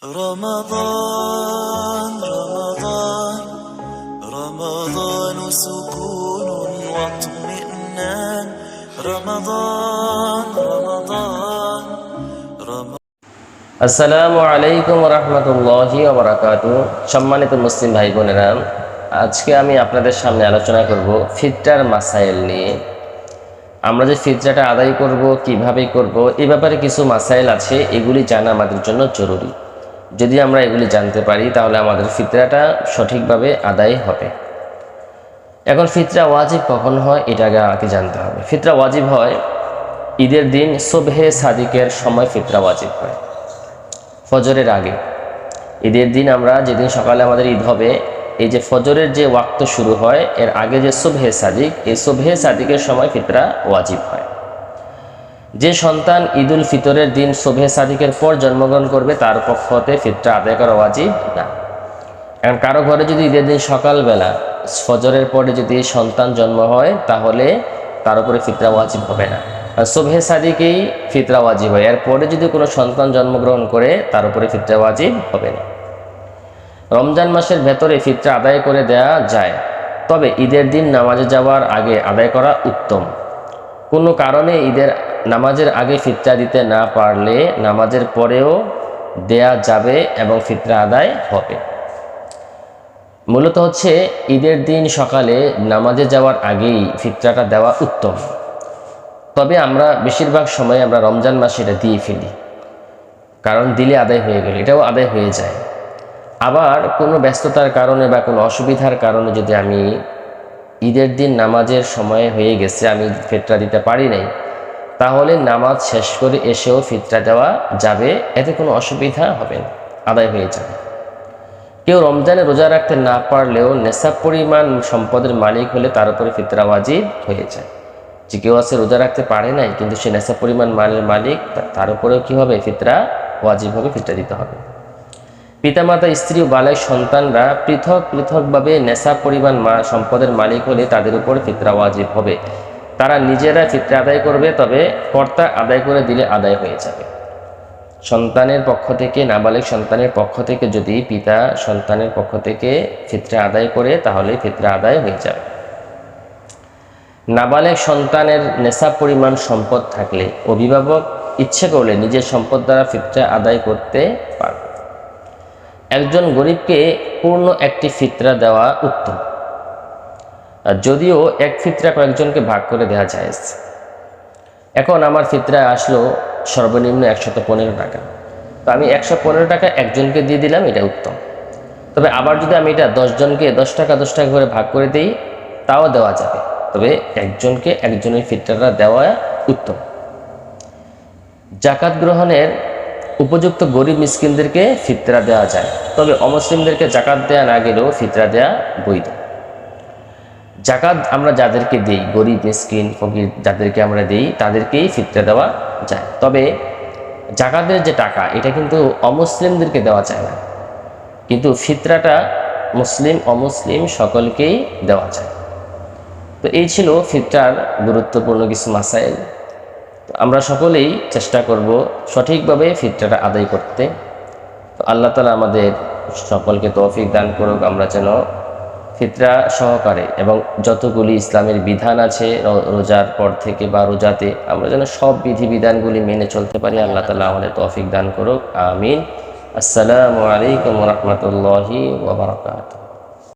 رمضان رمضان رمضان سكون واطمئنان رمضان رمضان رمضان আসসালামু আলাইকুম রহমতুল্লাহি ওয়া বারাকাতুহু। সম্মানিত মুসলিম ভাই বোনেরা, আজকে আমি আপনাদের সামনে আলোচনা করব ফিতরার মাসাইল নিয়ে। আমরা যে ফিতরাটা আদায় করব, কিভাবে করব, এই ব্যাপারে কিছু মাসাইল আছে, এগুলি জানা আমাদের জন্য জরুরি। যদি আমরা এগুলি জানতে পারি তাহলে আমাদের ফিতরাটা সঠিকভাবে আদায় হবে। এখন ফিতরা ওয়াজিব কখন হয় এটা আগে জানতে হবে। ফিতরা ওয়াজিব হয় ঈদের দিন সুবহে সাদিকের সময় ফিতরা ওয়াজিব হয়, ফজরের আগে। ঈদের দিন আমরা যেদিন সকালে আমাদের ঈদ হবে, এই যে ফজরের যে ওয়াক্ত শুরু হয় এর আগে যে সুবহে সাদিক, এই সুবহে সাদিকের সময় ফিতরা ওয়াজিব হয়। যে সন্তান ঈদুল ফিতরের দিন সুবহে সাদিকের পর জন্মগ্রহণ করবে তার পক্ষ হতে ফিতরা আদায় করা ওয়াজিব না। এখন কারো ঘরে যদি ঈদের দিন সকালবেলা ফজরের পরে যদি সন্তান জন্ম হয় তাহলে তার উপরে ফিতরা ওয়াজিব হবে না। সুবহে সাদিকেই ফিতরা ওয়াজিব হয়, এরপরে যদি কোনো সন্তান জন্মগ্রহণ করে তার উপরে ফিতরা ওয়াজিব হবে না। রমজান মাসের ভেতরে ফিতরা আদায় করে দেয়া যায়, তবে ঈদের দিন নামাজে যাওয়ার আগে আদায় করা উত্তম। কোনো কারণে ঈদের নামাজের আগে ফিতরা দিতে না পারলে নামাজের পরেও দেয়া যাবে এবং ফিতরা আদায় হবে। মূলত হচ্ছে ঈদের দিন সকালে নামাজে যাওয়ার আগেই ফিতরাটা দেওয়া উত্তম, তবে আমরা বেশিরভাগ সময় আমরা রমজান মাসে এটা দিয়ে ফেলি, কারণ দিলে আদায় হয়ে গেলে এটাও আদায় হয়ে যায়। আবার কোনো ব্যস্ততার কারণে বা কোনো অসুবিধার কারণে যদি আমি ঈদের দিন নামাজের সময় হয়ে গেছে, আমি ফিতরা দিতে পারি নাই, তাহলে নামাজ শেষ করে এসেও ফিতরা দেওয়া যাবে, এতে কোনো অসুবিধা হবে না, আদায় হয়ে যাবে। কেউ রমজানে রোজা রাখতে না পারলেও নেশাব পরিমাণ সম্পদের মালিক হলে তার উপরে ফিতরা ওয়াজিব হয়ে যায়। যে কেউ আছে রোজা রাখতে পারে নাই কিন্তু সে নেশাব পরিমাণ মালের মালিক, তার উপরেও কী হবে? ফিতরা ওয়াজিব হবে, ফিতরা দিতে হবে। পিতামাতা, স্ত্রী ও বালক সন্তানরা পৃথক পৃথকভাবে নেশাব পরিমাণ সম্পদের মালিক হলে তাদের উপর ফিতরা ওয়াজিব হবে। তারা নিজেরা ফিতরা আদায় করবে, তবে কর্তা আদায় করে দিলে আদায় হয়ে যাবে। সন্তানের পক্ষ থেকে, নাবালিগ সন্তানের পক্ষ থেকে যদি পিতা সন্তানের পক্ষ থেকে ফিতরা আদায় করে তাহলে ফিতরা আদায় হয়ে যাবে। নাবালিগ সন্তানের নেশাব পরিমাণ সম্পদ থাকলে অভিভাবক ইচ্ছে করলে নিজের সম্পদ দ্বারা ফিতরা আদায় করতে পারবে। একজন গরিবকে পূর্ণ একটি ফিতরা দেওয়া উত্তম, যদিও এক ফিতরা কয়েকজনকে ভাগ করে দেওয়া যায়। এখন আমার ফিতরা আসলো সর্বনিম্ন 115 টাকা, তো আমি 115 টাকা একজনকে দিয়ে দিলাম, এটা উত্তম। তবে আবার যদি আমি এটা 10 জনকে 10 টাকা 10 টাকা করে ভাগ করে দিই তাও দেওয়া যাবে, তবে একজনকে একজনের ফিতরাটা দেওয়া উত্তম। জাকাত গ্রহণের উপযুক্ত গরিব মিসকিনদেরকে ফিতরা দেওয়া যায়, তবে অমুসলিমদেরকে জাকাত দেওয়া না গেলেও ফিতরা দেওয়া বৈধ। জাকাত আমরা যাদেরকে দিই, গরিব মিসকিন ফকির যাদেরকে আমরা দিই তাদেরকেই ফিতরা দেওয়া যায়, তবে জাকাতের যে টাকা এটা কিন্তু অমুসলিমদেরকে দেওয়া যায় না, কিন্তু ফিতরাটা মুসলিম অমুসলিম সকলকেই দেওয়া যায়। তো এই ছিল ফিতরার গুরুত্বপূর্ণ কিছু মাসাইল। আমরা সকলেই চেষ্টা করব সঠিকভাবে ফিতরাটা আদায় করতে। তো আল্লাহ তাআলা আমাদের সকলকে তৌফিক দান করুক, আমরা যেন ফিতরা সহকারে এবং যতগুলি ইসলামের বিধান আছে রোজার পর থেকে বা রোজাতে, আমরা যেন সব বিধিবিধানগুলি মেনে চলতে পারি। আল্লাহ তাআলা আমাদের তৌফিক দান করুক, আমিন। আসসালামু আলাইকুম ওয়া রাহমাতুল্লাহি ওয়া বারাকাতুহু।